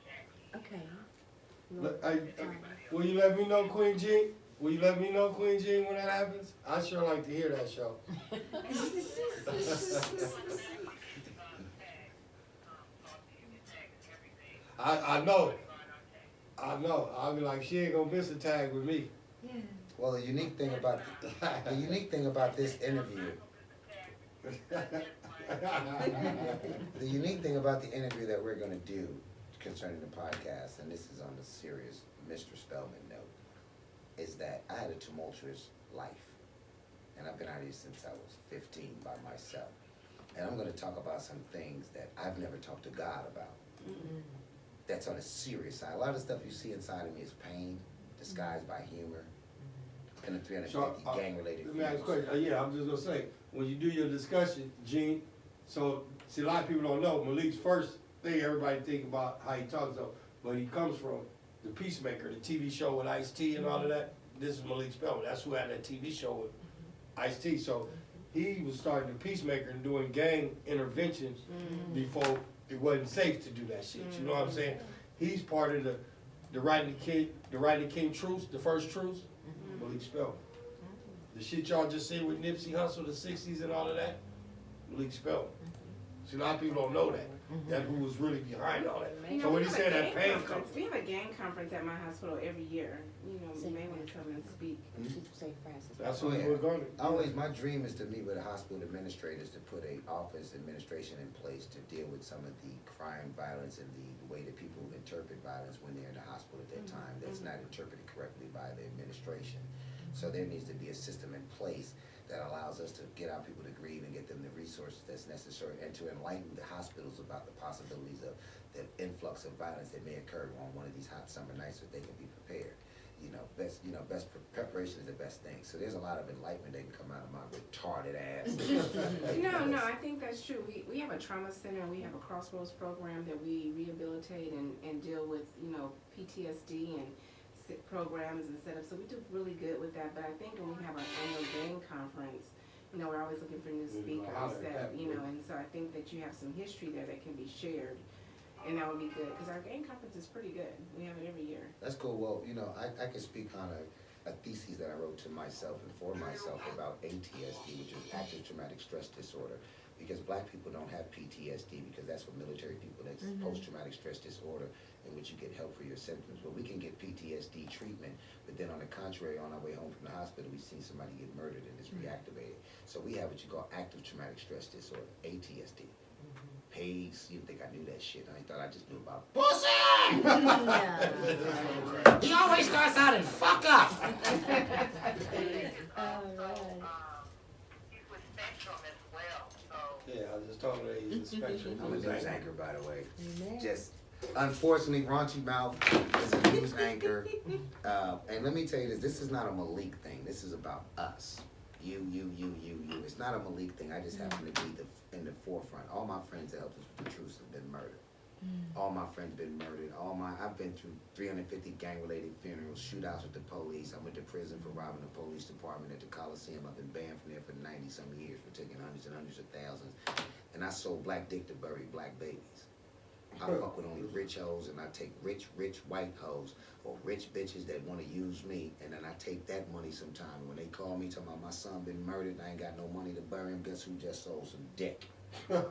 Jackie. Okay. Will you let me know, Queen G? Will you let me know, Queen G, when that happens? I sure like to hear that show. I know. I'll be like, she ain't gonna miss a tag with me. Yeah. Well, the unique thing about this interview, the unique thing about the interview that we're gonna do concerning the podcast, and this is on the serious Mr. Spellman note, is that I had a tumultuous life. And I've been out here since I was 15 by myself. And I'm gonna talk about some things that I've never talked to God about. That's on a serious side. A lot of the stuff you see inside of me is pain, disguised by humor, and the 350 gang-related Let me ask a fears. question. Yeah, I'm just gonna say, when you do your discussion, Gene, so, see, a lot of people don't know, Malik's first thing, everybody think about how he talks, though, but he comes from The Peacemaker, the TV show with Ice-T and all of that. This is Malik Spellman. That's who had that TV show with Ice-T. So he was starting The Peacemaker and doing gang interventions before it wasn't safe to do that shit. You know what I'm saying? He's part of the Writing the King truce, the first truce. Malik Spellman. The shit y'all just seen with Nipsey Hussle, the 60s and all of that, Malik Spellman. See, a lot of people don't know that. That who was really behind all that. You know, So when we he have a said that gang pain conference. comes. We have a gang conference at my hospital every year. You know, you may want to come and speak. St. Francis. That's what we were going to. Always, my dream is to meet with the hospital administrators to put a office administration in place to deal with some of the crime, violence, and the way that people interpret violence when they're in the hospital at that time. That's not interpreted correctly by the administration. So there needs to be a system in place that allows us to get our people to grieve and get them the resources that's necessary, and to enlighten the hospitals about the possibilities of the influx of violence that may occur on one of these hot summer nights, so they can be prepared. Best preparation is the best thing. So there's a lot of enlightenment that can come out of my retarded ass. No, I think that's true. We have a trauma center, we have a Crossroads program that we rehabilitate and deal with, PTSD and sick programs and setups. So we do really good with that. But I think when we have our annual gang conference, we're always looking for new speakers and so I think that you have some history there that can be shared. And that would be good, because our gang conference is pretty good. We have it every year. That's cool. Well, I can speak on a thesis that I wrote to myself and for myself about ATSD, which is active traumatic stress disorder, because black people don't have PTSD, because that's for military people. That's post-traumatic stress disorder, in which you get help for your symptoms. Well, we can get PTSD treatment, but then on the contrary, on our way home from the hospital, we see somebody get murdered and it's reactivated. So we have what you call active traumatic stress disorder, ATSD. Pigs, you think I knew that shit. I thought I just knew about pussy! He always starts out and fuck up! He's with Spectrum as well, so. Yeah, I was just talking to he's a spectrum. I'm a news anchor, by the way. Just, unfortunately, Raunchy Mouth is a news anchor. And let me tell you this is not a Malik thing. This is about us. You. It's not a Malik thing. I just happen to be in the forefront. All my friends that helped us with the truce have been murdered. All my friends have been murdered. I've been through 350 gang-related funerals, shootouts with the police. I went to prison for robbing the police department at the Coliseum. I've been banned from there for 90-some years for taking hundreds and hundreds of thousands. And I sold black dick to bury black babies. I fuck with only rich hoes, and I take rich white hoes or rich bitches that want to use me, and then I take that money sometime. When they call me talking about my son been murdered and I ain't got no money to bury him, guess who just sold some dick? No,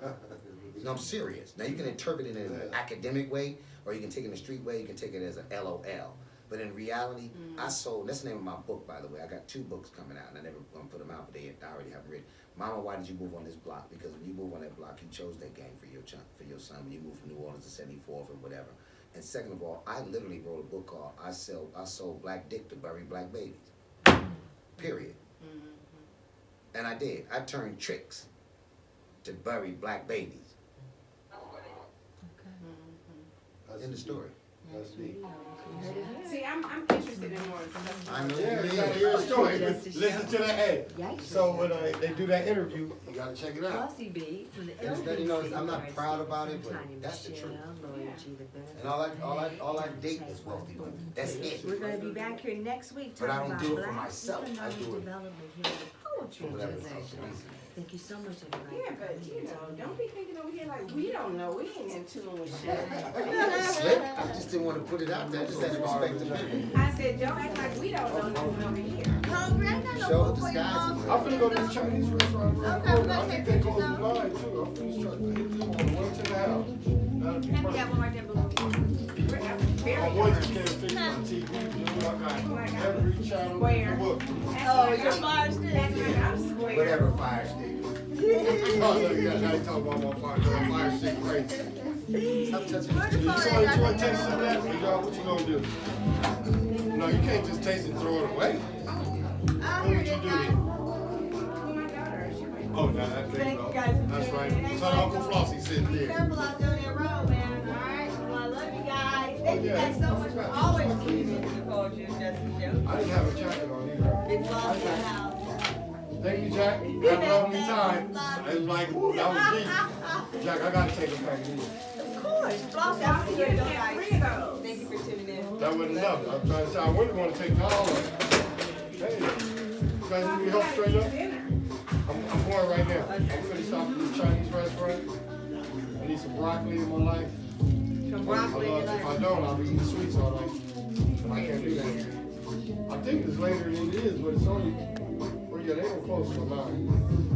I'm serious. Now you can interpret it in an academic way, or you can take it in a street way. You can take it as an LOL. But in reality, I sold. That's the name of my book, by the way. I got 2 books coming out, and I never gonna put them out, but I already have them written. Mama, why did you move on this block? Because when you move on that block, you chose that game for your son. When you moved from New Orleans to 74th and whatever. And second of all, I literally wrote a book called I Sold Black Dick to Bury Black Babies. Period. And I did. I turned tricks to bury black babies. That's In the story. That's deep. See, I'm interested in more stuff. I know Yeah, you you gotta did. hear a story. Justice Listen to the head. Yikes. So when they do that interview, you gotta check it out. Flossy B from the Just let you know, LBC I'm not University, proud about it, but Tiny that's the Michelle, truth. Lloyd G. the Benefit. And all I date is wealthy women. That's it. We're gonna be back here next week But I talking don't about do it for Black myself. I economic do it development here at the Poetry for whatever Jazz the fuck Show. reason. Thank you so much, everybody. Yeah, but you know, don't be thinking over here like we don't know. We ain't in tune with shit. Slip. I just didn't want to put it out there. I just had to respect the people. I said, don't act like we don't know nothing over here. Hungry, I got no Show food the for you, disguise. Mom. I'm finna go to the Chinese restaurant around the Okay, we're corner. I gonna think take they close the pictures, line too. I'm finna start hitting them on the way to the house. That'll be Hand me that perfect. one right there, boo. Very My boy just can't fix my TV. I got every channel in the book. Oh, your fire stick. That's right, I'm square. Whatever fire stick. Oh, look, yeah, now you talking about my fire stick crazy. Stop touching Where the me. You phone want at? to taste some of that? Or y'all, what you gonna do? No, you can't just taste it and throw it away. I What hear would you you do guys. then? Well, my daughter, she might. Oh, now that there you Thank go. you guys for That's tuning right. in. Tell Uncle Flossie sitting Be there. careful out there on that road, man. All right. Well, I love you guys. Thank you Yeah. guys so much for always tuning in to the Poetry and Justice Show. I didn't have a jacket on either. Big Floss in the house. Thank you, Jack. Have a lovely time. It was like, that was deep. Jack, I gotta take a pack of these. Of course. Floss Y'all out see, here, you don't can't guys. free those. Thank you for tuning in. That wasn't enough. I'm trying to say, I really want to take all of it. Hey, you guys need me help straight up? I'm going right now. I'm gonna stop at the Chinese restaurant. I need some broccoli in my life. Some broccoli in your If I life. don't, I'll be eating sweets all night. And I can't do that. I think it's later than it is, but it's only, well, yeah, they don't close till 9.